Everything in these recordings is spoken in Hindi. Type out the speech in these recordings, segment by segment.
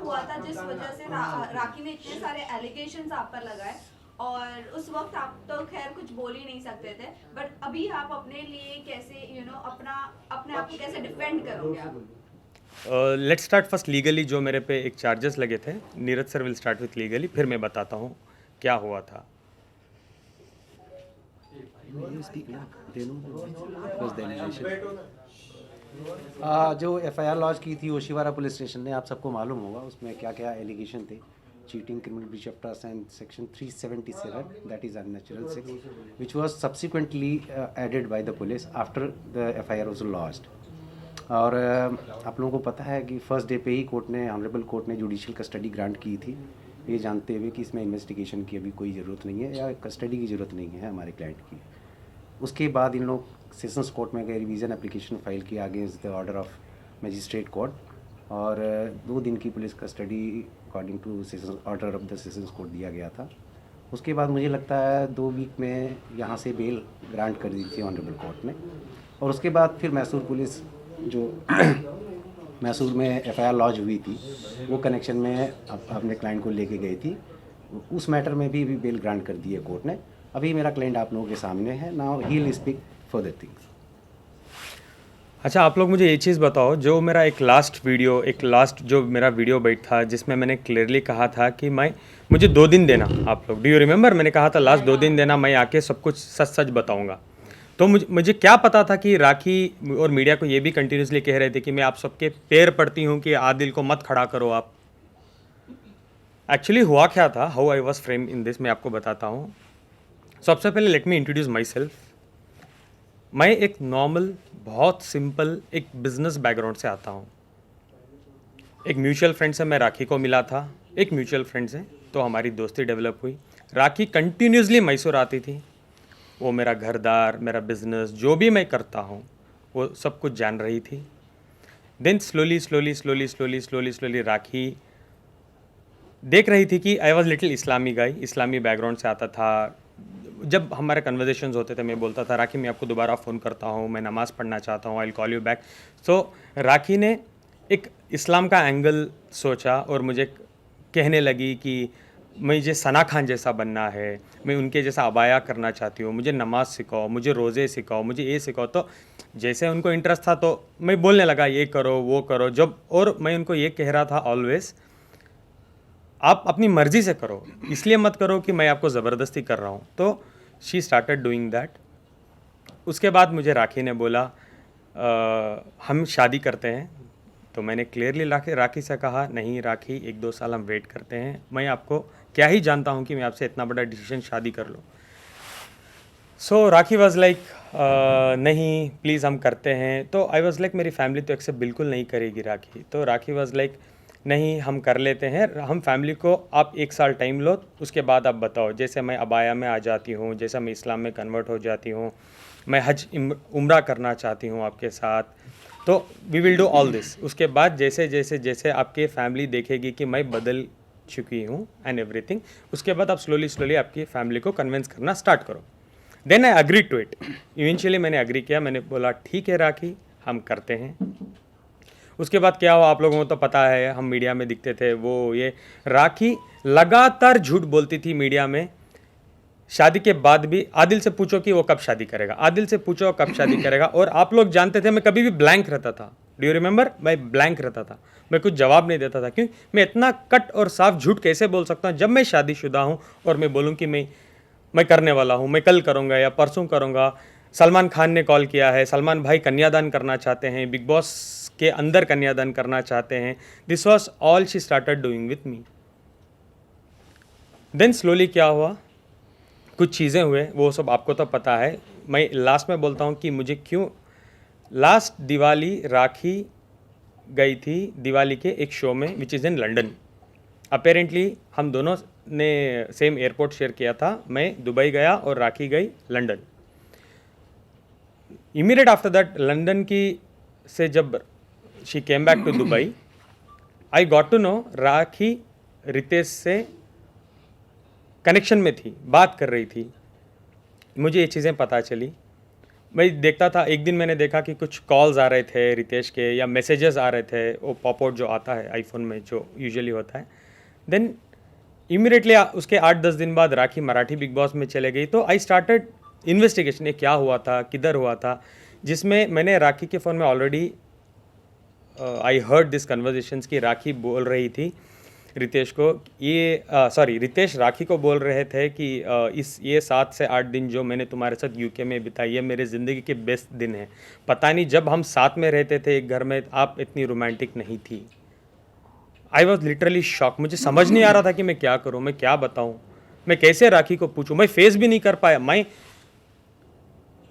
हुआ था जिस वजह से राखी ने इतने सारे एलिगेशंस आप पर लगाए, और उस वक्त आप तो खैर कुछ बोल ही नहीं सकते थे, बट अभी आप अपने लिए कैसे अपने आप को कैसे डिफेंड करोगे आप? Let's start first legally. जो मेरे पे एक चार्जेस लगे थे, Neeraj sir will start with legally, फिर मैं बताता हूँ क्या हुआ था। जो एफआईआर लॉन्च की थी ओशिवारा पुलिस स्टेशन ने, आप सबको मालूम होगा उसमें क्या क्या एलिगेशन थे। Cheating, criminal breach of trust and section 377, that is unnatural sex, which was subsequently added by the police after the FIR was launched. और आप लोगों को पता है कि फर्स्ट डे पे ही ऑनरेबल कोर्ट ने जुडिशियल कस्टडी ग्रांट की थी, ये जानते हुए कि इसमें इन्वेस्टिगेशन की अभी कोई ज़रूरत नहीं है या कस्टडी की ज़रूरत नहीं है हमारे क्लाइंट की। उसके बाद इन लोग सेशंस कोर्ट में गए, रिवीजन एप्लीकेशन फाइल किया against the order of magistrate court, और 2 दिन की police custody according two sessions order of the sessions court दिया गया था। उसके बाद मुझे लगता है 2 वीक में यहाँ से बेल ग्रांट कर दी थी ऑनरेबल कोर्ट ने, और उसके बाद फिर मैसूर पुलिस जो मैसूर में एफआईआर लॉन्च हुई थी वो कनेक्शन में अपने क्लाइंट को लेके गई थी, उस मैटर में भी बेल ग्रांट कर दी है कोर्ट ने। अभी मेरा क्लाइंट आप लोगों के सामने है, now he will speak further things. अच्छा, आप लोग मुझे ये चीज़ बताओ, जो मेरा एक लास्ट जो मेरा वीडियो बैठ था जिसमें मैंने क्लियरली कहा था कि मुझे 2 दिन देना, आप लोग डू यू रिमेंबर? मैंने कहा था लास्ट 2 दिन देना, मैं आके सब कुछ सच सच बताऊंगा। तो मुझे क्या पता था कि राखी और मीडिया को ये भी कंटिन्यूसली कह रहे थे कि मैं आप सबके पैर पड़ती हूँ कि आदिल को मत खड़ा करो आप। एक्चुअली हुआ क्या था, how I was frame in this, मैं आपको बताता हूँ। सबसे पहले let me introduce my self. मैं एक नॉर्मल, बहुत सिंपल एक बिजनेस बैकग्राउंड से आता हूँ। एक म्यूचुअल फ्रेंड से मैं राखी को मिला था, एक म्यूचुअल फ्रेंड से, तो हमारी दोस्ती डेवलप हुई। राखी कंटिन्यूसली मैसूर आती थी, वो मेरा घरदार, मेरा बिजनेस, जो भी मैं करता हूँ वो सब कुछ जान रही थी। देन स्लोली राखी देख रही थी कि आई वॉज लिटिल इस्लामी गाई, इस्लामी बैकग्राउंड से आता था। जब हमारे कन्वर्जेशंस होते थे मैं बोलता था राखी मैं आपको दोबारा फ़ोन करता हूँ, मैं नमाज़ पढ़ना चाहता हूँ, I will call you back. So Rakhi ने एक इस्लाम का एंगल सोचा और मुझे कहने लगी कि मुझे सना खान जैसा बनना है, मैं उनके जैसा अबाया करना चाहती हूँ, मुझे नमाज सिखाओ, मुझे रोज़े सिखाओ, मुझे ये सिखाओ। तो जैसे उनको इंटरेस्ट था तो मैं बोलने लगा ये करो वो करो। जब और मैं उनको ये कह रहा था ऑलवेज, आप अपनी मर्ज़ी से करो, इसलिए मत करो कि मैं आपको ज़बरदस्ती कर रहा हूँ। तो शी स्टार्टेड डूइंग दैट। उसके बाद मुझे राखी ने बोला हम शादी करते हैं। तो मैंने क्लियरली राखी से कहा नहीं राखी, 1-2 साल हम वेट करते हैं, मैं आपको क्या ही जानता हूँ कि मैं आपसे इतना बड़ा डिसीजन शादी कर लूँ। सो राखी वॉज लाइक नहीं प्लीज़ हम करते हैं। तो आई वॉज लाइक मेरी फैमिली तो एक्सेप्ट बिल्कुल नहीं करेगी राखी। तो राखी वॉज लाइक नहीं हम कर लेते हैं, हम फैमिली को आप 1 साल टाइम लो, उसके बाद आप बताओ। जैसे मैं अबाया में आ जाती हूँ, जैसे मैं इस्लाम में कन्वर्ट हो जाती हूँ, मैं हज उम्रा करना चाहती हूँ आपके साथ, तो we will do all this. उसके बाद जैसे जैसे जैसे आपके फैमिली देखेगी कि मैं बदल चुकी हूँ एंड एवरीथिंग, उसके बाद आप स्लोली आपकी फैमिली को कन्विंस करना स्टार्ट करो। Then I agree to it. Eventually मैंने अग्री किया, मैंने बोला ठीक है राखी हम करते हैं। उसके बाद क्या हुआ आप लोगों को तो पता है, हम मीडिया में दिखते थे वो ये। राखी लगातार झूठ बोलती थी मीडिया में। शादी के बाद भी आदिल से पूछो कि वो कब शादी करेगा, आदिल से पूछो कब शादी करेगा। और आप लोग जानते थे मैं कभी भी ब्लैंक रहता था, डू यू रिमेंबर? मैं ब्लैंक रहता था, मैं कुछ जवाब नहीं देता था। क्यों? मैं इतना कट और साफ झूठ कैसे बोल सकता हूँ जब मैं शादीशुदा हूँ और मैं बोलूँ कि मैं करने वाला हूँ, मैं कल करूँगा या परसों करूँगा। सलमान खान ने कॉल किया है, सलमान भाई कन्यादान करना चाहते हैं, बिग बॉस के अंदर कन्यादान करना चाहते हैं। This was all she started doing with me. Then slowly क्या हुआ, कुछ चीज़ें हुए, वो सब आपको तो पता है। मैं लास्ट में बोलता हूँ कि मुझे क्यों। लास्ट दिवाली राखी गई थी दिवाली के एक शो में which is in London. Apparently हम दोनों ने सेम एयरपोर्ट शेयर किया था, मैं दुबई गया और राखी गई London. Immediate after that London की से जब she came back to Dubai, I got to know Rakhi Ritesh से कनेक्शन में थी, बात कर रही थी। मुझे ये चीज़ें पता चली। मैं देखता था, एक दिन मैंने देखा कि कुछ कॉल्स आ रहे थे रितेश के या मैसेजेस आ रहे थे, वो पॉप आउट जो आता है आईफोन में जो यूजुअली होता है। देन इमीडिएटली उसके 8-10 दिन बाद राखी मराठी बिग बॉस में चले गई, तो आई स्टार्टेड इन्वेस्टिगेशन, ये क्या हुआ था, किधर हुआ था, जिसमें मैंने राखी के फ़ोन में already I heard this conversations कि राखी बोल रही थी रितेश को, रितेश राखी को बोल रहे थे कि ये 7 से 8 दिन जो मैंने तुम्हारे साथ यूके में बिताई है मेरे ज़िंदगी के बेस्ट दिन है। पता नहीं जब हम साथ में रहते थे एक घर में आप इतनी रोमांटिक नहीं थी। आई वॉज लिटरली शॉक, मुझे समझ नहीं आ रहा था कि मैं क्या करूँ, मैं क्या बताऊँ, मैं कैसे राखी को पूछूँ। मैं फेस भी नहीं कर पाया। मैं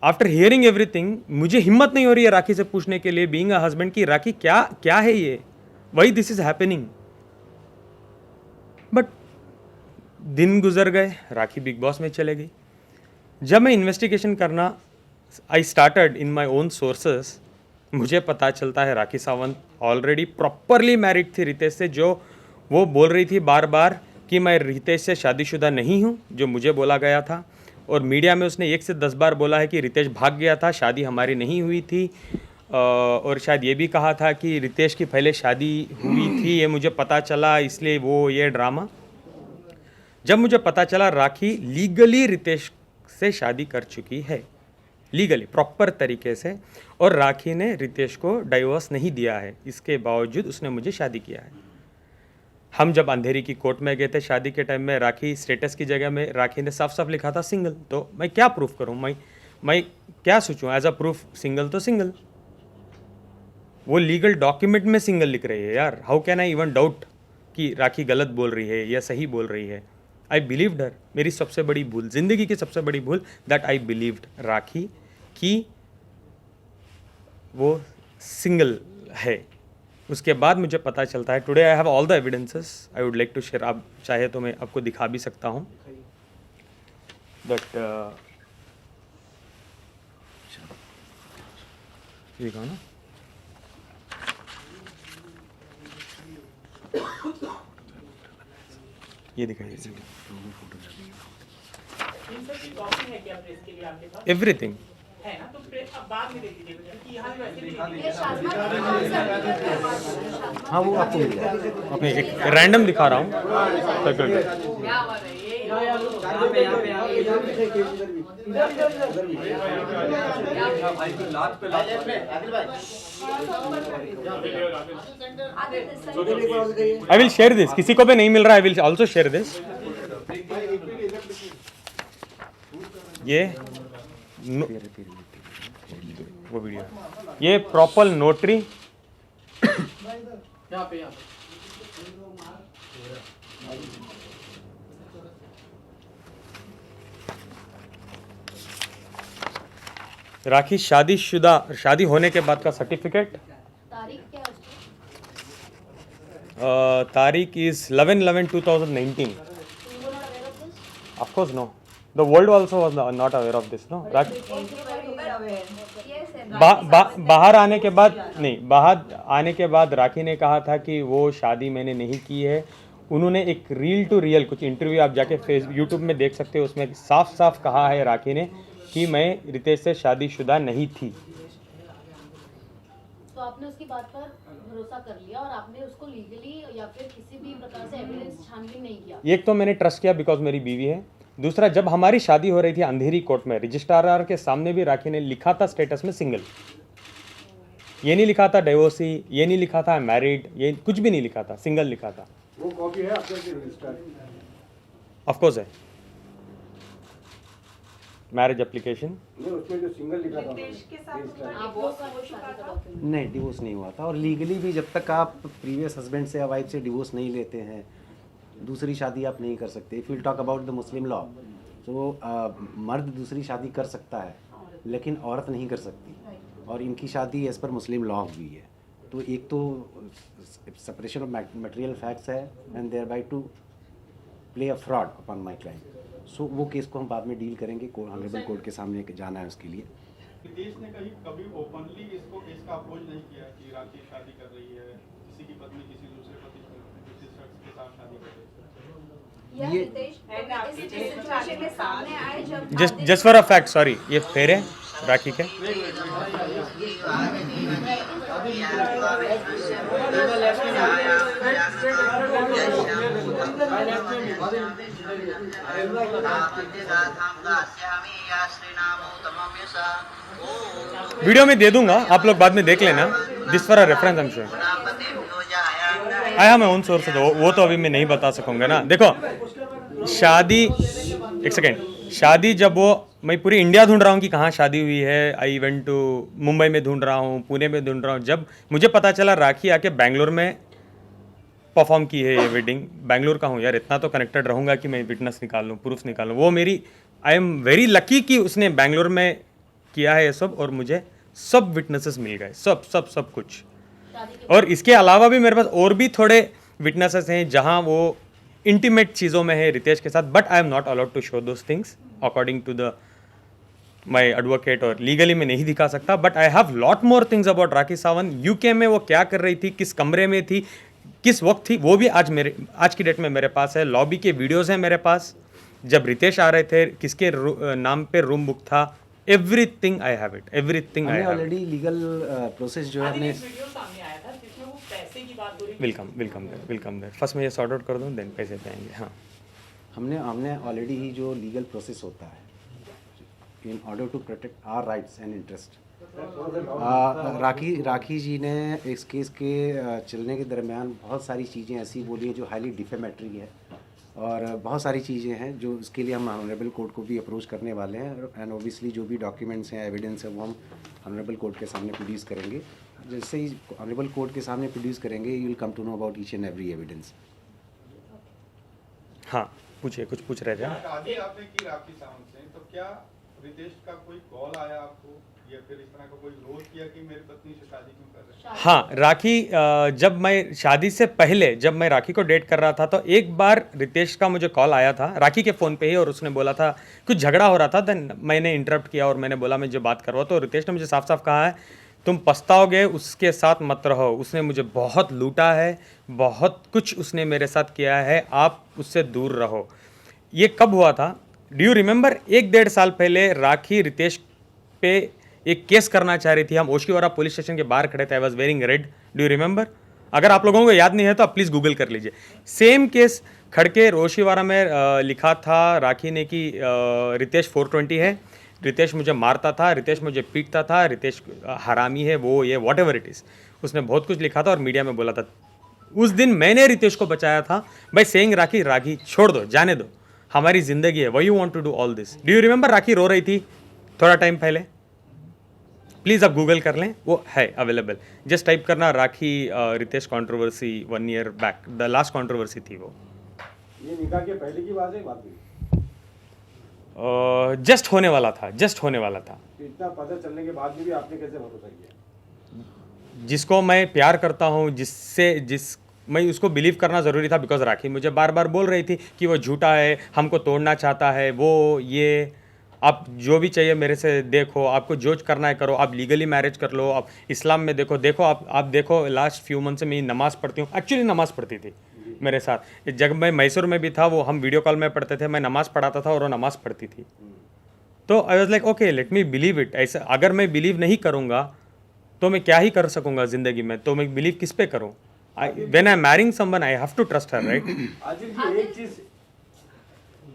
आफ्टर हियरिंग एवरीथिंग मुझे हिम्मत नहीं हो रही है राखी से पूछने के लिए, बीइंग अ हस्बैंड, की राखी क्या क्या है ये, why this is happening. But दिन गुजर गए, राखी बिग बॉस में चले गई। जब मैं इन्वेस्टिगेशन करना I started in my own sources, मुझे पता चलता है Rakhi Sawant already properly married थी रितेश से, जो वो बोल रही थी बार बार कि मैं रितेश से शादीशुदा नहीं हूँ, जो मुझे बोला गया था। और मीडिया में उसने 1 से 10 बार बोला है कि रितेश भाग गया था, शादी हमारी नहीं हुई थी। और शायद ये भी कहा था कि रितेश की पहले शादी हुई थी, ये मुझे पता चला, इसलिए वो ये ड्रामा। जब मुझे पता चला राखी लीगली रितेश से शादी कर चुकी है, लीगली प्रॉपर तरीके से, और राखी ने रितेश को डाइवोर्स नहीं दिया है, इसके बावजूद उसने मुझे शादी किया है। हम जब अंधेरी की कोर्ट में गए थे शादी के टाइम में, राखी स्टेटस की जगह में राखी ने साफ साफ लिखा था सिंगल। तो मैं क्या प्रूफ करूं, मैं क्या सोचूं, एज अ प्रूफ सिंगल तो सिंगल। वो लीगल डॉक्यूमेंट में सिंगल लिख रही है यार। How can I even doubt कि राखी गलत बोल रही है या सही बोल रही है। आई बिलीव्ड हर। मेरी सबसे बड़ी भूल, जिंदगी की सबसे बड़ी भूल, दैट आई बिलीव्ड राखी कि वो सिंगल है। उसके बाद मुझे पता चलता है, today I have all the evidences, I would like to share. आप चाहे तो मैं आपको दिखा भी सकता हूँ, बट देखो ना, ये दिखाइए एवरीथिंग है ना, तो फिर अब बाद में देख लीजिएगा क्योंकि यहाँ पे वैसे भी ये शाज़मा की कौन सा वीडियो है? हाँ वो आपको मिल जाएगा। मैं एक रैंडम दिखा रहा हूँ। क्या बात है ये आई विल शेयर दिस, किसी को भी नहीं मिल रहा, I will also share this. ये वो वीडियो, ये प्रॉपर नोटरी, यहाँ पे राखी शादीशुदा, शादी होने के बाद का सर्टिफिकेट। तारीख क्या है उसकी? तारीख is 11/11/2019। You were not aware of this? Of course no. The world also was not aware of this, no. Yes, and बाहर आने के बाद नहीं, बाहर आने के बाद राखी ने कहा था कि वो शादी मैंने नहीं की है। उन्होंने एक रील टू रियल कुछ इंटरव्यू आप जाके यूट्यूब में देख सकते हो, उसमें साफ साफ कहा है राखी ने कि मैं रितेश से शादीशुदा नहीं थी। तो आपने उसकी बात पर भरोसा कर लिया और आपने उसको लीगली या फिर किसी भी प्रकार से एविडेंस छानबीन नहीं किया? एक तो मैंने ट्रस्ट किया बिकॉज मेरी बीवी है। दूसरा, जब हमारी शादी हो रही थी अंधेरी कोर्ट में, रजिस्ट्रार के सामने भी राखी ने लिखा था स्टेटस में सिंगल। ये नहीं लिखा था डिवोर्सी, ये नहीं लिखा था मैरिड, ये कुछ भी नहीं लिखा था, सिंगल लिखा था। वो कॉपी है आपके रजिस्टर? ऑफ कोर्स है, मैरिज एप्लीकेशन। नहीं, उसमें जो सिंगल लिखा था आप वो शादी का डॉक्यूमेंट नहीं, डिवोर्स नहीं हुआ था। और लीगली भी जब तक आप प्रीवियस हस्बैंड से या वाइफ से डिवोर्स नहीं लेते हैं, दूसरी शादी आप नहीं कर सकते। If you talk about the Muslim law, तो मर्द दूसरी शादी कर सकता है लेकिन औरत नहीं कर सकती, और इनकी शादी एज़ पर मुस्लिम लॉ हुई है। तो एक तो सेपरेशन ऑफ मटेरियल फैक्ट्स है and thereby to play a fraud upon my client. So वो केस को हम बाद में डील करेंगे, ऑनरेबल कोर्ट के सामने जाना है उसके लिए। रितेश ने कभी ओपनली इसका अपोज नहीं किया कि राखी शादी कर रही है, किसी की पत्नी किसी दूसरे दूसरे शख्स के साथ शादी कर रही है। या ये- रितेश इस सिचुएशन में सामने आए जब just for a fact, sorry, ये फेर है। राखी के। वीडियो में दे दूंगा, आप लोग बाद में देख लेना। This for a reference I am sure. आया मैं उन सोर्स से, वो तो अभी मैं नहीं बता सकूंगा ना। देखो शादी, एक सेकेंड, शादी जब वो, मैं पूरी इंडिया ढूंढ रहा हूँ कि कहाँ शादी हुई है। आई वेंट टू मुंबई में ढूंढ रहा हूँ, पुणे में ढूंढ रहा हूँ। जब मुझे पता चला राखी आके बैंगलोर में परफॉर्म की है ये वेडिंग, बैंगलोर का हूँ यार, इतना तो कनेक्टेड रहूँगा कि मैं विटनेस निकाल लूँ, प्रूफ निकाल लूँ। वो मेरी, आई एम वेरी लकी कि उसने बैंगलोर में किया है ये सब, और मुझे सब विटनेसेस मिल गए, सब सब सब कुछ। शादी के और इसके अलावा भी मेरे पास और भी थोड़े विटनेसेस हैं जहाँ वो इंटीमेट चीज़ों में है रितेश के साथ, but I am not allowed to show those things according to the my advocate, और लीगली मैं नहीं दिखा सकता। But I have lot more things about Rakhi Sawant. UK में वो क्या कर रही थी, किस कमरे में थी, किस वक्त थी, वो भी आज की डेट में मेरे पास है। लॉबी के वीडियोज़ हैं मेरे पास, जब रितेश आ रहे थे, किसके नाम पे रूम बुक था, everything I have it, everything I हमने हैव। ऑलरेडी लीगल प्रोसेस जो है आदि हमने एक वीडियो सामने आया था जिसमें वो पैसे की बात हो रही थी। Welcome there. फर्स्ट मैं ये सॉर्ट आउट कर दूँ, देन पैसे पे आएंगे। हाँ, हमने ऑलरेडी ही जो लीगल प्रोसेस होता है in order to protect our rights and interest, Rakhi ji ने इस केस के चलने के दरमियान बहुत सारी चीज़ें ऐसी बोली हैं जो हाईली डिफेमेटरी है, और बहुत सारी चीज़ें हैं जो इसके लिए हम ऑनरेबल कोर्ट को भी अप्रोच करने वाले हैं। एंड ओबियसली जो भी डॉक्यूमेंट्स हैं, एविडेंस है, वो हम ऑनरेबल कोर्ट के सामने प्रोड्यूस करेंगे। जैसे ही ऑनरेबल कोर्ट के सामने प्रोड्यूस करेंगे, you will come to know about each and every evidence. हाँ पूछिए, कुछ पूछ रहे थे। शादी आपने की राखी सावंत से, तो क्या रितेश का कोई कॉल आया आपको, या फिर इस तरह का कोई विरोध किया कि मेरी पत्नी से शादी क्यों कर रहे हैं? हाँ, राखी जब मैं शादी से पहले, जब मैं राखी को डेट कर रहा था, तो एक बार रितेश का मुझे कॉल आया था राखी के फ़ोन पे ही, और उसने बोला था कुछ झगड़ा हो रहा था। देन मैंने इंटरप्ट किया और मैंने बोला मैं जो बात कर रहा हूँ, तो रितेश ने मुझे साफ साफ कहा है तुम पछताओगे, उसके साथ मत रहो, उसने मुझे बहुत लूटा है, बहुत कुछ उसने मेरे साथ किया है, आप उससे दूर रहो। ये कब हुआ था, डू यू रिमेंबर? 1-1.5 साल पहले राखी रितेश पे एक केस करना चाह रही थी। हम ओशिवारा पुलिस स्टेशन के बाहर खड़े थे, I was wearing red, do you remember? अगर आप लोगों को याद नहीं है तो आप प्लीज़ गूगल कर लीजिए। सेम केस खड़के ओशिवारा में लिखा था राखी ने कि रितेश 420 है, रितेश मुझे मारता था, रितेश मुझे पीटता था, रितेश हरामी है, वो ये वॉट एवर इट इज़, उसने बहुत कुछ लिखा था और मीडिया में बोला था। उस दिन मैंने रितेश को बचाया था बाय सेइंग राखी राखी छोड़ दो, जाने दो, हमारी ज़िंदगी है, why you want to do all this. Do you remember? Rakhi रो रही थी थोड़ा टाइम पहले, प्लीज़ आप गूगल कर लें, वो है अवेलेबल। जस्ट टाइप करना Rakhi Ritesh controversy 1 year back, the last controversy थी वो। ये निकाह के पहले की बात है, बाद में जस्ट होने वाला था, जस्ट होने वाला था। तो इतना पता चलने के बाद भी आपने कैसे भरोसा किया? जिसको मैं प्यार करता हूँ, मैं उसको बिलीव करना ज़रूरी था, बिकॉज राखी मुझे बार बार बोल रही थी कि वो झूठा है, हमको तोड़ना चाहता है, वो ये, आप जो भी चाहिए मेरे से देखो, आपको जो करना है करो, आप लीगली मैरिज कर लो, आप इस्लाम में देखो आप देखो, लास्ट फ्यू मंथ से मैं नमाज़ पढ़ती हूँ, एक्चुअली नमाज़ पढ़ती थी मेरे साथ। जब मैं मैसूर में भी था, वो हम वीडियो कॉल में पढ़ते थे, मैं नमाज़ पढ़ाता था और वो नमाज़ पढ़ती थी। तो I was like okay, let me believe it. ऐसा अगर मैं बिलीव नहीं करूँगा तो मैं क्या ही कर सकूँगा ज़िंदगी में, तो मैं बिलीव किस पे करूँ? When I am marrying someone I have to trust her, right? Aajil ji एक चीज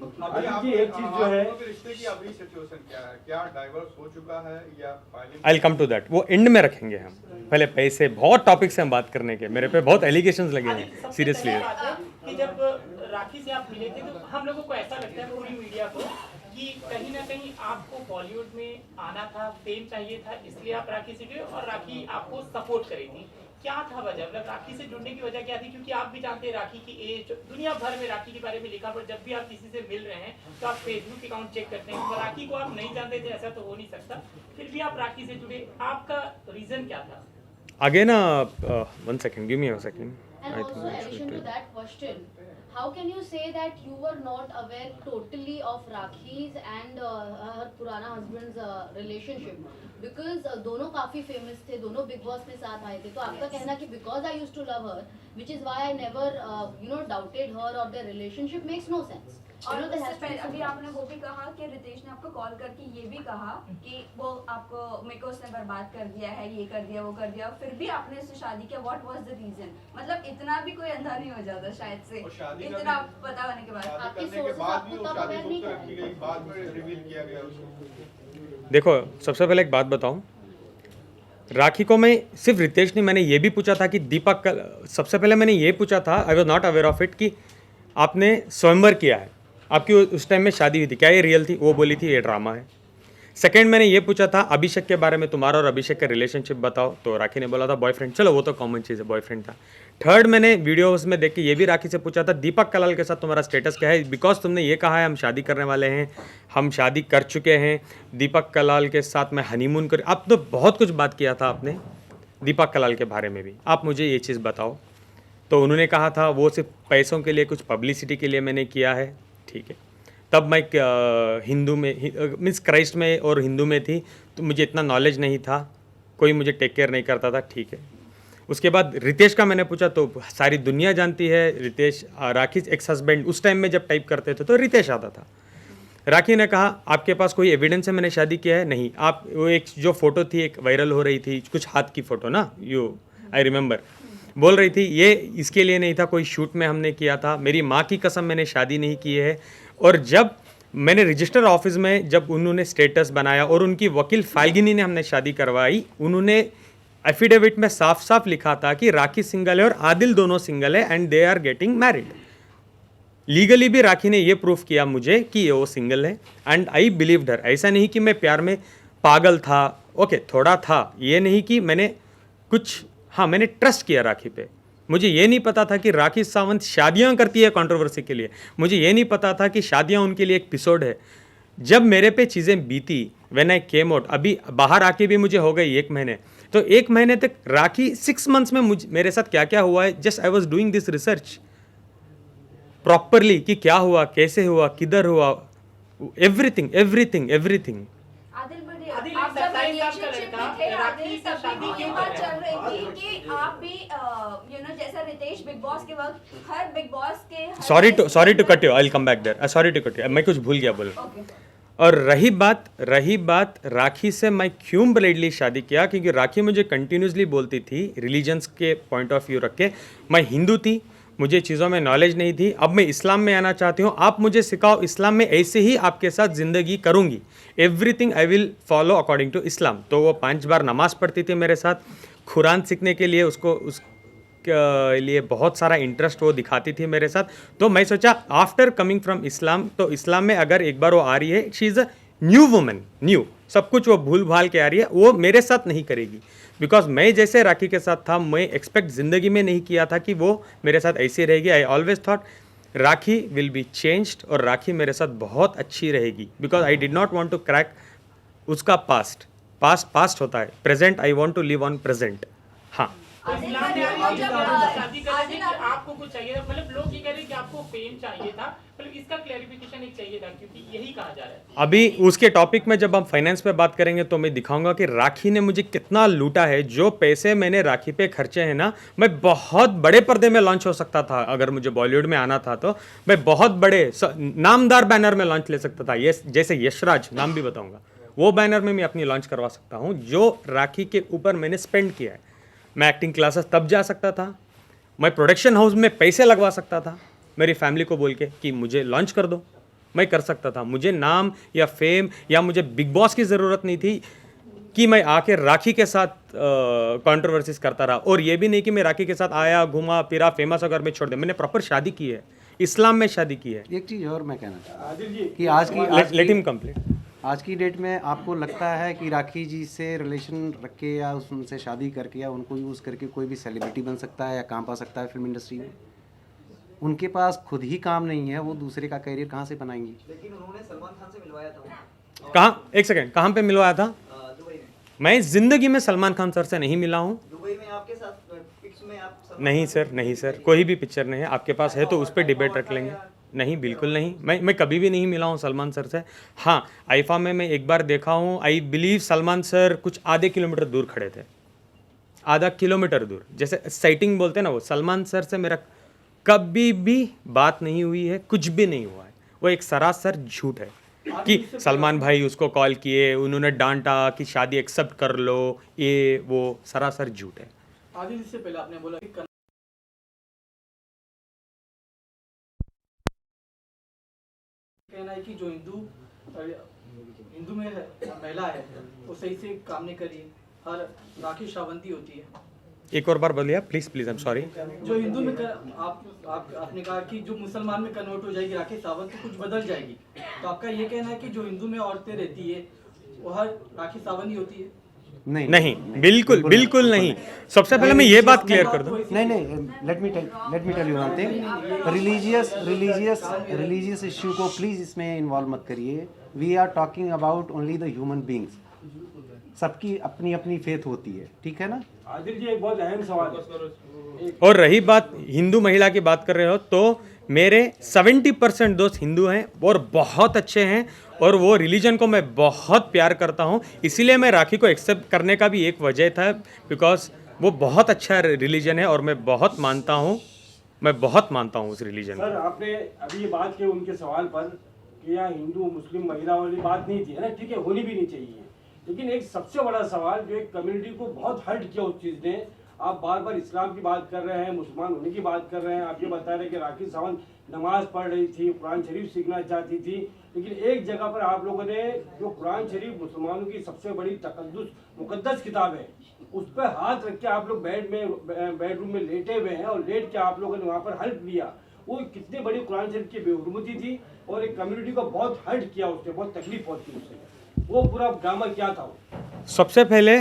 अभी आप एक चीज जो है, आप लोगों के रिश्ते की अभी सिचुएशन क्या है? क्या डाइवोर्स हो चुका है या filing? I will come to that, वो एंड में रखेंगे हम। पहले पैसे, बहुत टॉपिक्स हैं हम बात करने के, मेरे पे बहुत एलिगेशंस लगे हैं सबसे सीरियसली। पहली बात है कि जब राखी से आप मिले थे तो हम लोगों को ऐसा लगता है, पूरी मीडिया को, कि कहीं ना कहीं आपको बॉलीवुड में आना था, फेम चाहिए था, इसलिए आप राखी से जुड़े और राखी आपको सपोर्ट करी थी। क्या था वजह, मतलब राखी से जुड़ने की वजह क्या थी? क्योंकि आप भी जानते हैं राखी की एज, दुनिया भर में राखी के बारे में लिखा, पर जब भी आप किसी से मिल रहे हैं तो आप फेसबुक अकाउंट चेक करते हैं, तो राखी को आप नहीं जानते थे, ऐसा तो हो नहीं सकता, फिर भी आप राखी से जुड़े, आपका रीजन क्या था? Again 1 second, give me a second. And I also, think I addition should to that question, how can you say that you were not aware totally of Rakhi's and her पुराना husband's relationship? Because दोनों काफी famous थे, दोनों Big Boss में साथ आए थे, तो आपका कहना कि because I used to love her, which is why I never doubted her or their relationship, makes no sense. और You know, there उससे has to be पहले some अभी balance. आपने वो भी कहा कि रितेश ने आपको कॉल करके ये भी कहा कि वो आपको मेरे को उसने बर्बाद कर दिया है, ये कर दिया, वो कर दिया, फिर भी आपने उससे शादी किया. What was the reason? मतलब इतना भी कोई अंधा नहीं हो जाता शायद से, और शादी का इतना भी- पता होने के बाद. शादी आपके करने के sources बाद आपको भी वो तब शादी aware नहीं गुप्त रखी कराएंगे। गई, बाद में रिवील किया गया उसको. देखो, सबसे पहले एक बात बताऊं, राखी को मैं सिर्फ रितेश नहीं, मैंने ये भी पूछा था कि दीपक का, सबसे पहले मैंने ये पूछा था, I was not aware of it, कि आपने स्वयंवर किया है, आपकी उस टाइम में शादी हुई थी, क्या ये रियल थी? वो बोली थी ये ड्रामा है. सेकंड मैंने ये पूछा था अभिषेक के बारे में, तुम्हारा और अभिषेक का रिलेशनशिप बताओ, तो राखी ने बोला था बॉयफ्रेंड. चलो वो तो कॉमन चीज़ है, बॉयफ्रेंड था. थर्ड मैंने वीडियोस में देख के ये भी राखी से पूछा था दीपक कलाल के साथ तुम्हारा स्टेटस क्या है, बिकॉज तुमने ये कहा है हम शादी करने वाले हैं, हम शादी कर चुके हैं, दीपक कलाल के साथ मैं हनीमून कर, आप तो बहुत कुछ बात किया था आपने दीपक कलाल के बारे में भी, आप मुझे ये चीज़ बताओ. तो उन्होंने कहा था वो सिर्फ पैसों के लिए, कुछ पब्लिसिटी के लिए मैंने किया है. ठीक है, तब मैं हिंदू में मीन्स क्राइस्ट में और हिंदू में थी, तो मुझे इतना नॉलेज नहीं था, कोई मुझे टेक केयर नहीं करता था. ठीक है, उसके बाद रितेश का मैंने पूछा तो सारी दुनिया जानती है रितेश, राखी एक्स हस्बैंड, उस टाइम में जब टाइप करते थे तो रितेश आता था. राखी ने कहा आपके पास कोई एविडेंस है मैंने शादी किया है? नहीं. आप वो एक जो फोटो थी एक वायरल हो रही थी, कुछ हाथ की फ़ोटो ना, यू आई रिमेंबर, बोल रही थी ये इसके लिए नहीं था, कोई शूट में हमने किया था, मेरी माँ की कसम मैंने शादी नहीं की है. और जब मैंने रजिस्टर ऑफिस में जब उन्होंने स्टेटस बनाया और उनकी वकील फाल्गिनी ने हमने शादी करवाई, उन्होंने एफिडेविट में साफ साफ लिखा था कि राखी सिंगल है और आदिल दोनों सिंगल है and they are getting married. Legally भी राखी ने ये प्रूफ किया मुझे कि वो सिंगल है एंड आई बिलीव्ड हर. ऐसा नहीं कि मैं प्यार में पागल था, ओके थोड़ा था, ये नहीं कि मैंने कुछ, हाँ मैंने ट्रस्ट किया राखी पे. मुझे ये नहीं पता था कि राखी सावंत शादियां करती है कंट्रोवर्सी के लिए, मुझे ये नहीं पता था कि शादियां उनके लिए एक एपिसोड है. जब मेरे पे चीज़ें बीती, व्हेन आई केम आउट, अभी बाहर आके भी मुझे हो गई 1 महीने, तो 1 महीने तक राखी 6 मंथ्स में मेरे साथ क्या क्या हुआ है, just I was doing this research properly कि क्या हुआ, कैसे हुआ, किधर हुआ, एवरीथिंग एवरीथिंग एवरीथिंग. आदिल बड़े आदिल आप एक जब 27 साल का रिलेशनशिप लड़का, में थे राखी आदिल, से तब शादी भी ये क्यों बात कर चल रहे रही थी कि आप भी जैसा रितेश बिग बॉस के वक्त हर बिग बॉस के sorry to cut you, I will come back there, sorry to cut you, मैं कुछ भूल गया बोल. ओके. और रही बात राखी से मैं क्यों ब्लेडली शादी किया, क्योंकि राखी मुझे कंटिन्यूसली बोलती थी रिलीजन्स के पॉइंट ऑफ व्यू रख के, मैं हिंदू थी, मुझे चीज़ों में नॉलेज नहीं थी, अब मैं इस्लाम में आना चाहती हूँ, आप मुझे सिखाओ इस्लाम में, ऐसे ही आपके साथ ज़िंदगी करूँगी, everything I will follow according to Islam. तो वो 5 बार नमाज़ पढ़ती थी मेरे साथ, कुरान सीखने के लिए उसको के लिए बहुत सारा इंटरेस्ट वो दिखाती थी मेरे साथ. तो मैं सोचा आफ्टर कमिंग फ्रॉम इस्लाम, तो इस्लाम में अगर एक बार वो आ रही है, she is a new woman, new सब कुछ वो भूल भाल के आ रही है, वो मेरे साथ नहीं करेगी. बिकॉज मैं जैसे राखी के साथ था, मैं एक्सपेक्ट ज़िंदगी में नहीं किया था कि वो मेरे साथ ऐसी रहेगी. I always thought Rakhi will be changed और राखी मेरे साथ बहुत अच्छी रहेगी, because I did not want to crack उसका पास्ट होता है, present I want to live on present. हाँ, तो आदिल इस्लाम बड़े ने वो आपको जब जब शादी करने आदिल की आपको कुछ चाहिए था, मतलब लोग ये कह रहे हैं कि आपको फेम चाहिए था, मतलब इसका क्लैरिफिकेशन एक चाहिए था, क्योंकि यही कहा जा रहा है. अभी उसके टॉपिक में जब हम फाइनेंस पे बात करेंगे तो मैं दिखाऊंगा कि राखी ने मुझे कितना लूटा है. जो पैसे मैंने राखी पे खर्चे हैं ना, मैं बहुत बड़े पर्दे में लॉन्च हो सकता था, अगर मुझे बॉलीवुड में आना था तो मैं बहुत बड़े नामदार बैनर में लॉन्च ले सकता था. ये जैसे यशराज, नाम भी बताऊंगा, वो बैनर में मैं अपनी लॉन्च करवा सकता हूँ जो राखी के ऊपर मैंने स्पेंड किया है. मैं एक्टिंग क्लासेस तब जा सकता था, मैं प्रोडक्शन हाउस में पैसे लगवा सकता था, मेरी फैमिली को बोल के कि मुझे लॉन्च कर दो, मैं कर सकता था. मुझे नाम या फेम या मुझे बिग बॉस की ज़रूरत नहीं थी कि मैं आके राखी के साथ कंट्रोवर्सीज करता रहा. और ये भी नहीं कि मैं राखी के साथ आया, घुमा फिरा, फेमस अगर मैं छोड़ दिया. मैंने प्रॉपर शादी की है, इस्लाम में शादी की है. एक चीज़ और मैं कहना चाहता आदिल जी हूँ कि लेट हिम कंप्लीट. आज की डेट में आपको लगता है कि राखी जी से रिलेशन रख के या उनसे शादी करके या उनको यूज़ करके कोई भी सेलिब्रिटी बन सकता है या काम पा सकता है फिल्म इंडस्ट्री में? उनके पास खुद ही काम नहीं है, वो दूसरे का करियर कहाँ से बनाएंगी? लेकिन उन्होंने सलमान खान से मिलवाया था कहाँ, एक सेकेंड, कहाँ पे मिलवाया था? दुबई में. मैं ज़िंदगी में सलमान खान सर से नहीं मिला हूँ. दुबई में आपके साथ पिक्स में आप सलमान नहीं खान सर, नहीं सर, कोई भी पिक्चर नहीं है. आपके पास है तो उस पर डिबेट रख लेंगे. नहीं, बिल्कुल नहीं, मैं कभी भी नहीं मिला हूँ सलमान सर से. हाँ, आईफा में मैं एक बार देखा हूँ, आई बिलीव सलमान सर कुछ आधे किलोमीटर दूर खड़े थे, आधा किलोमीटर दूर, जैसे साइटिंग बोलते हैं ना, वो सलमान सर से मेरा कभी भी बात नहीं हुई है, कुछ भी नहीं हुआ है. वो एक सरासर झूठ है कि सलमान भाई उसको कॉल किए, उन्होंने डांटा कि शादी एक्सेप्ट कर लो, ये वो सरासर झूठ है। आदिल, इससे पहले आपने बोला कि कहना है कि जो हिंदू में महिला है वो सही से काम नहीं करी, हर राखी श्रावंती होती है। एक और बार बोलिए please please, I am sorry. जो हिंदू में आपने कहा कि जो मुसलमान में कन्वर्ट हो जाएगी राखी सावंत तो कुछ बदल जाएगी, तो आपका ये कहना है कि जो हिंदू में औरतें रहती है वो हर राखी सावंत ही होती है? नहीं नहीं, बिल्कुल बिल्कुल नहीं। सबसे पहले मैं ये बात क्लियर कर दूं। नहीं, let me tell you one thing. Religious issue को प्लीज इसमें इन्वॉल्व मत करिए। We are talking about only the human beings. सबकी अपनी अपनी फेथ होती है, ठीक है ना। आदिल जी, एक बहुत अहम सवाल है। और रही बात हिंदू महिला की बात कर रहे हो, तो मेरे 70% दोस्त हिंदू हैं और बहुत अच्छे हैं, और वो रिलीजन को मैं बहुत प्यार करता हूँ। इसीलिए मैं राखी को एक्सेप्ट करने का भी एक वजह था, बिकॉज वो बहुत अच्छा रिलीजन है और मैं बहुत मानता हूँ उस रिलीजन सर, को। आपने अभी ये बात की उनके सवाल पर कि यहाँ हिंदू मुस्लिम महिला वाली बात नहीं थी, है ना, ठीक है, होनी भी नहीं चाहिए। लेकिन एक सबसे बड़ा सवाल जो एक कम्युनिटी को बहुत हर्ट किया उस चीज़ ने, आप बार बार इस्लाम की बात कर रहे हैं, मुसलमान होने की बात कर रहे हैं, आप ये बता रहे हैं कि राखी सावंत नमाज पढ़ रही थी, कुरान शरीफ सीखना चाहती थी, लेकिन एक जगह पर आप लोगों ने जो कुरान शरीफ मुसलमानों की सबसे बड़ी मुकद्दस किताब है, उस पर हाथ रख के आप लोग बेडरूम में लेटे हुए हैं, और लेट के आप लोगों ने वहाँ पर हेल्प लिया। वो कितनी बड़ी कुरान शरीफ की बेहुरमती थी, और एक कम्युनिटी को बहुत हर्ट किया उसने, बहुत तकलीफ पहुँची उससे। वो पूरा ड्रामा क्या था? सबसे पहले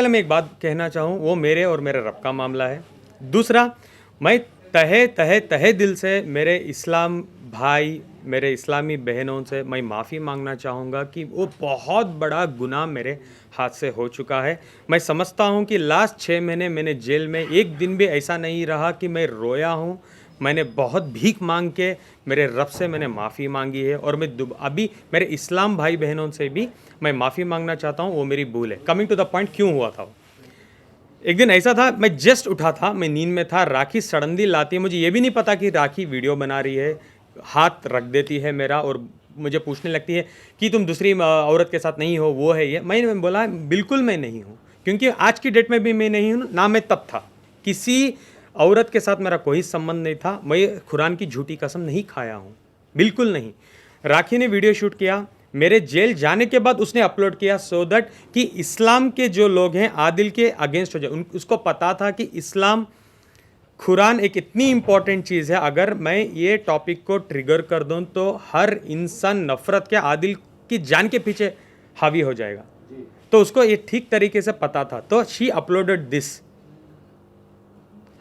मैं एक बात कहना चाहूँ, वो मेरे और मेरे रब का मामला है। दूसरा, मैं तहे दिल से मेरे इस्लाम भाई, मेरे इस्लामी बहनों से मैं माफ़ी मांगना चाहूँगा कि वो बहुत बड़ा गुनाह मेरे हाथ से हो चुका है। मैं समझता हूँ कि लास्ट 6 महीने मैंने जेल में एक दिन भी ऐसा नहीं रहा कि मैं रोया हूँ। मैंने बहुत भीख मांग के मेरे रब से मैंने माफ़ी मांगी है, और मैं अभी मेरे इस्लाम भाई बहनों से भी मैं माफ़ी मांगना चाहता हूँ। वो मेरी भूल है। कमिंग टू द पॉइंट, क्यों हुआ था वो? एक दिन ऐसा था, मैं जस्ट उठा था, मैं नींद में था, राखी सडनली लाती है, मुझे ये भी नहीं पता कि राखी वीडियो बना रही है, हाथ रख देती है मेरा और मुझे पूछने लगती है कि तुम दूसरी औरत के साथ नहीं हो, वो है ये। मैंने बोला बिल्कुल मैं नहीं हूँ, क्योंकि आज की डेट में भी मैं नहीं हूँ, ना मैं तब था। किसी औरत के साथ मेरा कोई संबंध नहीं था। मैं कुरान की झूठी कसम नहीं खाया हूँ, बिल्कुल नहीं। राखी ने वीडियो शूट किया, मेरे जेल जाने के बाद उसने अपलोड किया, सो दैट कि इस्लाम के जो लोग हैं आदिल के अगेंस्ट हो जाए। उसको पता था कि इस्लाम, कुरान एक इतनी इम्पॉर्टेंट चीज़ है, अगर मैं ये टॉपिक को ट्रिगर कर दूं तो हर इंसान नफ़रत के आदिल की जान के पीछे हावी हो जाएगा। तो उसको ये ठीक तरीके से पता था, तो शी अपलोडेड दिस।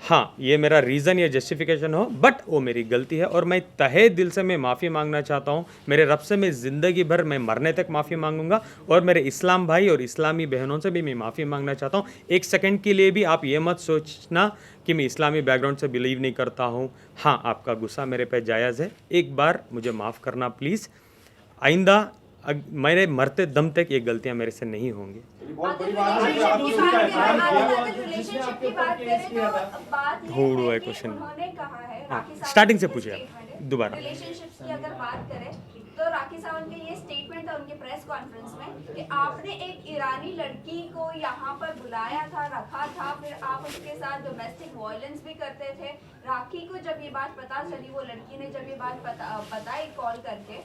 हाँ, ये मेरा रीज़न या जस्टिफिकेशन हो, बट वो मेरी गलती है, और मैं तहे दिल से मैं माफ़ी मांगना चाहता हूँ। मेरे रब से मैं ज़िंदगी भर, मैं मरने तक माफ़ी मांगूंगा, और मेरे इस्लाम भाई और इस्लामी बहनों से भी मैं माफ़ी मांगना चाहता हूँ। एक सेकंड के लिए भी आप ये मत सोचना कि मैं इस्लामी बैकग्राउंड से बिलीव नहीं करता हूँ। हाँ, आपका गुस्सा मेरे पे जायज़ है, एक बार मुझे माफ़ करना प्लीज़। आइंदा मेरे मरते दम तक ये गलतियाँ मेरे से नहीं होंगी। बहुत बड़ी बात है कि आपने उसका एहतराम किया। रिलेशनशिप की बात करें तो बात ये थोड़ा है है कि क्वेश्चन। उन्होंने कहा है, हाँ, राखी सावंत स्टार्टिंग से के पूछिए आप, statement है। दोबारा। रिलेशनशिप्स की अगर बात करें तो राखी सावंत के ये स्टेटमेंट था उनके प्रेस कॉन्फ्रेंस में कि आपने एक ईरानी लड़की को यहाँ पर बुलाया था, रखा था, फिर आप उसके साथ डोमेस्टिक वायलेंस भी करते थे। राखी को जब ये बात पता चली, वो लड़की ने जब ये बात बताई कॉल करके,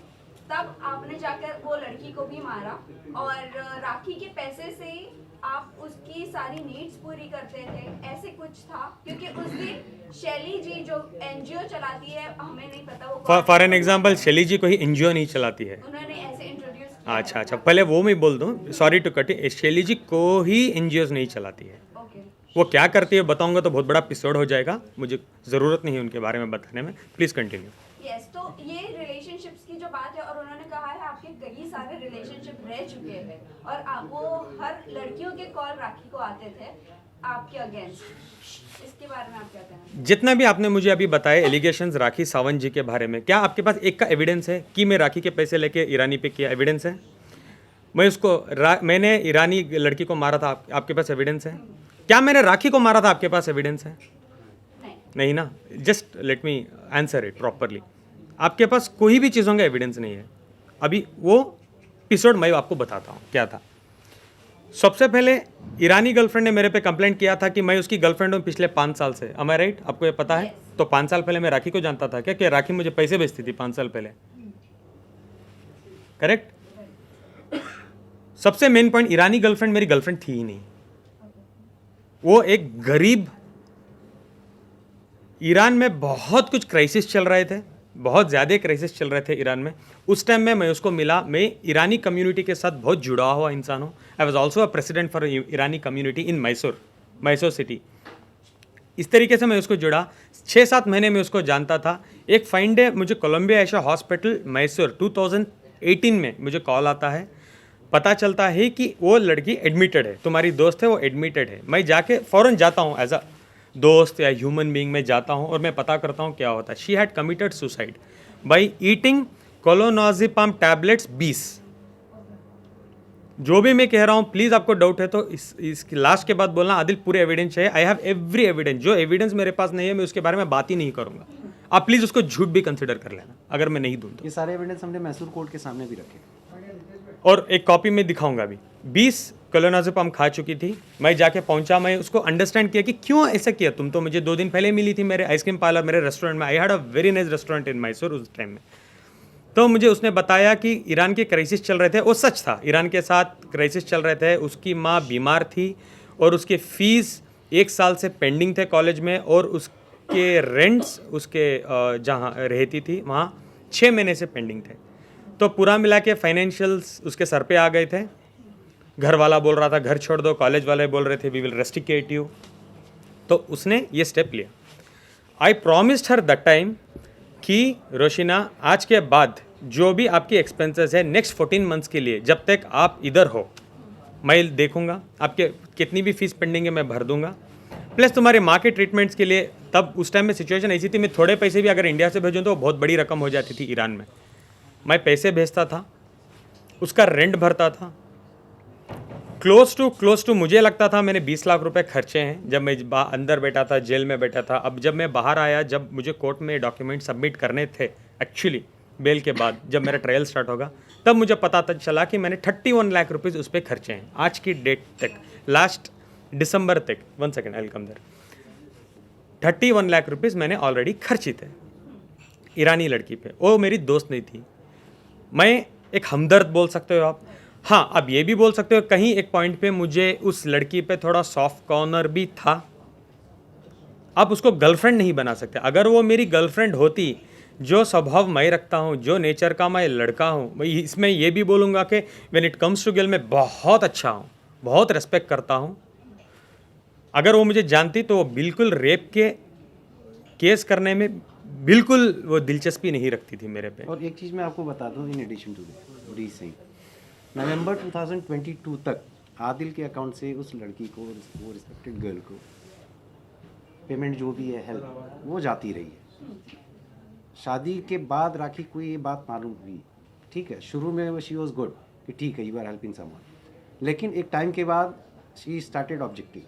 तब आपने जाकर वो लड़की को भी मारा, और राखी के पैसे से आप उसकी सारी नीड्स पूरी करते थे, ऐसे कुछ था। क्योंकि उस दिन शैली जी जो एनजीओ चलाती है, हमें नहीं पता वो फॉर एन एग्जाम्पल, शैली जी कोई एनजीओ नहीं चलाती है। उन्होंने ऐसे इंट्रोड्यूस किया। अच्छा, पहले वो मैं बोल दूं, सॉरी टू कट, शैली जी को ही एनजीओ नहीं चलाती है। ओके, वो क्या करती है बताऊंगा तो बहुत बड़ा एपिसोड हो जाएगा, मुझे ज़रूरत नहीं है उनके बारे में बताने में। Please continue. यस, तो ये रिलेशनशिप्स की जो बात है, और उन्होंने कहा है आपके कई सारे रिलेशनशिप रह चुके हैं, और वो हर लड़कियों के कॉल राखी को आते थे आपके अगेंस्ट। इसके बारे में आप क्या कहना? जितना भी आपने मुझे अभी बताए एलिगेशंस राखी सावंत जी के बारे में, क्या आपके पास एक का एविडेंस है कि मैं राखी के पैसे लेके ईरानी पे किया? एविडेंस है? मैंने ईरानी लड़की को मारा था, आपके पास एविडेंस है? क्या मैंने राखी को मारा था, आपके पास एविडेंस है? नहीं ना। Just let me answer it properly. आपके पास कोई भी चीज़ों का एविडेंस नहीं है। अभी वो एपिसोड मैं आपको बताता हूँ क्या था। सबसे पहले ईरानी गर्लफ्रेंड ने मेरे पे कंप्लेंट किया था कि मैं उसकी गर्लफ्रेंड हूँ पिछले 5 साल से। am I right? आपको ये पता है? तो 5 साल पहले मैं राखी को जानता था क्या कि राखी मुझे पैसे भेजती थी 5 साल पहले? करेक्ट। सबसे मेन पॉइंट, ईरानी गर्लफ्रेंड मेरी गर्लफ्रेंड थी ही नहीं। वो एक गरीब, ईरान में बहुत कुछ क्राइसिस चल रहे थे, बहुत ज़्यादा क्राइसिस चल रहे थे ईरान में। उस टाइम में मैं उसको मिला। मैं ईरानी कम्युनिटी के साथ बहुत जुड़ा हुआ इंसान हूँ। I was also a president for Irani community in Mysore city. इस तरीके से मैं उसको जुड़ा। 6-7 महीने में उसको जानता था। एक फाइन डे मुझे कोलंबिया एशिया हॉस्पिटल मैसूर 2018 में मुझे कॉल आता है, पता चलता है कि वो लड़की एडमिटेड है, तुम्हारी दोस्त है वो एडमिटेड है। मैं जाके फ़ौरन जाता हूँ, एज अ दोस्त या ह्यूमन बीइंग में जाता हूँ और मैं पता करता हूँ क्या होता है। She had committed suicide by eating clonazepam tablets 20। जो भी मैं कह रहा हूँ प्लीज़ आपको डाउट है तो इसकी लास्ट के बाद बोलना आदिल पूरे एविडेंस है। I have every evidence. जो एविडेंस मेरे पास नहीं है मैं उसके बारे में बात ही नहीं करूँगा। आप प्लीज़ उसको झूठ भी कंसिडर कर लेना अगर मैं नहीं दूँ तो। ये सारे एविडेंस हमने मैसूर कोर्ट के सामने भी रखे और एक कॉपी में दिखाऊंगा अभी। 20 क्लोनाज़ेपाम खा चुकी थी। मैं जाके पहुंचा, मैं उसको अंडरस्टैंड किया कि क्यों ऐसा किया। तुम तो मुझे 2 दिन पहले मिली थी मेरे आइसक्रीम पार्लर, मेरे रेस्टोरेंट में। I had a very nice restaurant in Mysore उस टाइम में। तो मुझे उसने बताया कि ईरान के क्राइसिस चल रहे थे। वो सच था, ईरान के साथ क्राइसिस चल रहे थे। उसकी माँ बीमार थी और उसके फीस 1 साल से पेंडिंग थे कॉलेज में, और उसके रेंट्स उसके जहाँ रहती थी वहाँ 6 महीने से पेंडिंग थे। तो पूरा मिला के फाइनेंशियल्स उसके सर पे आ गए थे। घर वाला बोल रहा था घर छोड़ दो, कॉलेज वाले बोल रहे थे वी विल रेस्ट्रिकेट यू। तो उसने ये स्टेप लिया। आई प्रॉमिस्ड हर दैट टाइम कि रोशिना आज के बाद जो भी आपकी एक्सपेंसेस है नेक्स्ट 14 मंथ्स के लिए, जब तक आप इधर हो मैं देखूंगा, आपके कितनी भी फीस पेंडिंग है मैं भर दूंगा, प्लस तुम्हारे माँ के ट्रीटमेंट्स के लिए। तब उस टाइम में सिचुएशन ऐसी थी, मैं थोड़े पैसे भी अगर इंडिया से भेजूँ तो बहुत बड़ी रकम हो जाती थी ईरान में। मैं पैसे भेजता था, उसका रेंट भरता था। क्लोज टू मुझे लगता था मैंने 20 लाख रुपए खर्चे हैं जब मैं अंदर बैठा था, जेल में बैठा था। अब जब मैं बाहर आया, जब मुझे कोर्ट में डॉक्यूमेंट सबमिट करने थे एक्चुअली बेल के बाद, जब मेरा ट्रायल स्टार्ट होगा, तब मुझे पता चला कि मैंने 31 लाख रुपीज़ उस पर खर्चे हैं आज की डेट तक, लास्ट दिसंबर तक। 1 second I will come there. 31 lakh rupees मैंने ऑलरेडी खर्चे थे ईरानी लड़की पे। वो मेरी दोस्त नहीं थी, मैं एक हमदर्द बोल सकते हो आप। हाँ, अब ये भी बोल सकते हो कहीं एक पॉइंट पे मुझे उस लड़की पे थोड़ा सॉफ्ट कॉर्नर भी था। आप उसको गर्लफ्रेंड नहीं बना सकते। अगर वो मेरी गर्लफ्रेंड होती, जो स्वभाव मैं रखता हूँ, जो नेचर का मैं लड़का हूँ, मैं इसमें ये भी बोलूँगा कि when it comes to girl मैं बहुत अच्छा हूँ, बहुत रेस्पेक्ट करता हूँ। अगर वो मुझे जानती तो वो बिल्कुल रेप के केस करने में बिल्कुल वो दिलचस्पी नहीं रखती थी मेरे पे। और एक चीज़ मैं आपको बता दूं, इन एडिशन टू रीसेंट नवंबर 2022 तक आदिल के अकाउंट से उस लड़की को, वो रिस्पेक्टेड गर्ल को पेमेंट जो भी है हेल्प वो जाती रही है। शादी के बाद राखी को ये बात मालूम हुई, ठीक है, शुरू में वो शी वॉज गुड कि ठीक है यू आर हेल्पिंग समवन, लेकिन एक टाइम के बाद शी स्टार्टेड ऑब्जेक्टिव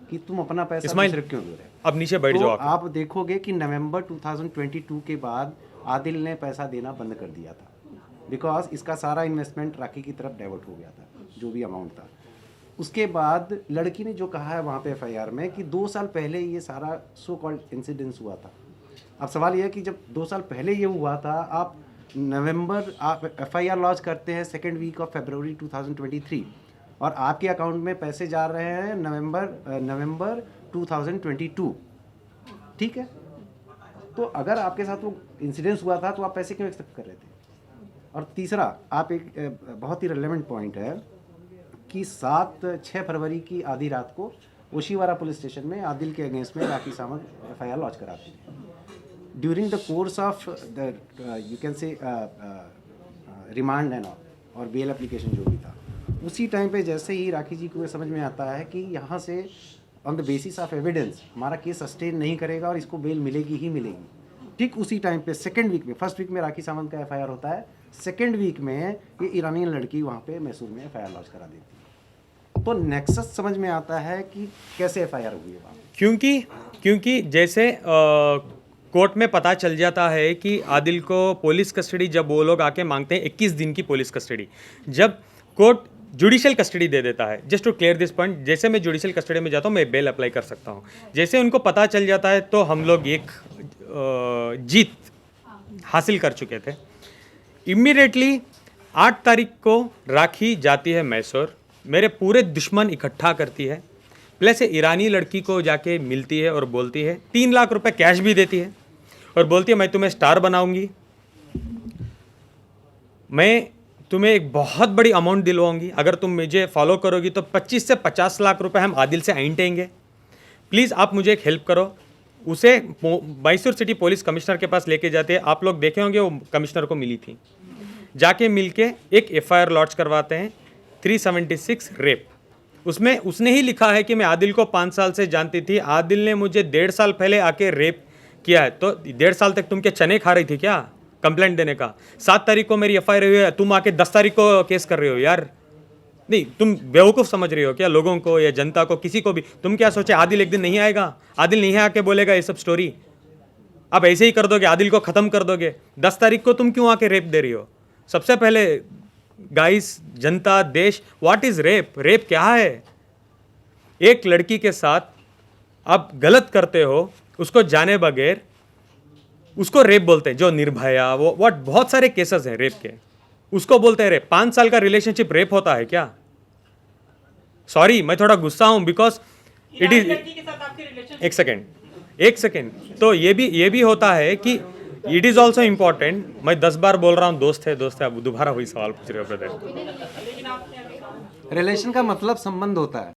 कि तुम अपना पैसा दूसरे क्यों दे रहे हो। अब नीचे बैठ तो जाओ। आप देखोगे कि नवंबर 2022 के बाद आदिल ने पैसा देना बंद कर दिया था, बिकॉज इसका सारा इन्वेस्टमेंट राखी की तरफ डाइवर्ट हो गया था, जो भी अमाउंट था। उसके बाद लड़की ने जो कहा है वहाँ पे एफआईआर में कि 2 साल पहले ये सारा सो कॉल्ड इंसिडेंस हुआ था। अब सवाल ये है कि जब 2 साल पहले ये हुआ था, आप एफआईआर लॉन्च करते हैं 2nd वीक ऑफ फरवरी 2023 और आपके अकाउंट में पैसे जा रहे हैं नवंबर 2022, ठीक है। तो अगर आपके साथ वो इंसिडेंस हुआ था तो आप पैसे क्यों एक्सेप्ट कर रहे थे। और तीसरा, आप एक बहुत ही रेलेवेंट पॉइंट है कि 6 फरवरी की आधी रात को ओशीवारा पुलिस स्टेशन में आदिल के अगेंस्ट में राखी सावंत एफआईआर लॉन्च कराते हैं। During the course of the you can say remand and और बेल एप्लीकेशन जो भी था, उसी टाइम पे जैसे ही राखी जी को ये समझ में आता है कि यहाँ से on the basis of evidence हमारा केस सस्टेन नहीं करेगा और इसको बेल मिलेगी ही मिलेगी, ठीक उसी टाइम पे 2nd वीक में, 1st वीक में राखी सावंत का एफआईआर होता है, 2nd वीक में ये ईरानियन लड़की वहाँ पे मैसूर में एफआईआर लॉन्च करा देती है। तो नेक्सस समझ में आता है कि कैसे एफआईआर हुई है वहाँ। क्योंकि जैसे कोर्ट में पता चल जाता है कि आदिल को पुलिस कस्टडी जब वो लोग आके मांगते हैं 21 दिन की पुलिस कस्टडी, जब कोर्ट जुडिशियल कस्टडी दे देता है, just to clear this point, जैसे मैं जुडिशियल कस्टडी में जाता हूँ मैं बेल अप्लाई कर सकता हूँ, जैसे उनको पता चल जाता है तो हम लोग एक जीत हासिल कर चुके थे। इमीडिएटली 8 तारीख को राखी जाती है मैसूर, मेरे पूरे दुश्मन इकट्ठा करती है, प्लस ईरानी लड़की को जाके मिलती है और बोलती है 3 लाख रुपए कैश भी देती है और बोलती है मैं तुम्हें स्टार बनाऊंगी, मैं तुम्हें एक बहुत बड़ी अमाउंट दिलवाऊंगी, अगर तुम मुझे फॉलो करोगी तो 25 से 50 लाख रुपए हम आदिल से ऐंठेंगे, प्लीज़ आप मुझे एक हेल्प करो। उसे मैसूर सिटी पुलिस कमिश्नर के पास लेके जाते हैं, आप लोग देखे होंगे वो कमिश्नर को मिली थी, जाके मिलके एक FIR लॉन्च करवाते हैं 376 रेप। उसमें उसने ही लिखा है कि मैं आदिल को 5 साल से जानती थी, आदिल ने मुझे 1.5 साल पहले आके रेप किया है, तो 1.5 साल तक तुम क्या चने खा रही थी क्या कंप्लेंट देने का? 7 तारीख को मेरी FIR हुई है, तुम आके 10 तारीख को केस कर रहे हो यार। नहीं, तुम बेवकूफ़ समझ रही हो क्या लोगों को या जनता को, किसी को भी? तुम क्या सोचे आदिल एक दिन नहीं आएगा, आदिल नहीं आके बोलेगा ये सब स्टोरी, अब ऐसे ही कर दोगे, आदिल को ख़त्म कर दोगे? 10 तारीख को तुम क्यों आके रेप दे रही हो? सबसे पहले गाइस, जनता, देश, व्हाट इज़ रेप? रेप क्या है? एक लड़की के साथ आप गलत करते हो, उसको जाने बगैर, उसको रेप बोलते हैं, जो निर्भया वो व्हाट बहुत सारे केसेस हैं रेप के, उसको बोलते हैं रेप। 5 साल का रिलेशनशिप रेप होता है क्या? सॉरी, मैं थोड़ा गुस्सा हूं बिकॉज इट इज, लड़की के साथ आपके रिलेशन एक सेकेंड, तो ये भी होता है कि इट इज़ ऑल्सो इम्पॉर्टेंट। मैं 10 बार बोल रहा हूँ दोस्त है, आप दोबारा वही सवाल पूछ रहे हो ब्रदर। लेकिन आप रिलेशन का मतलब संबंध होता है।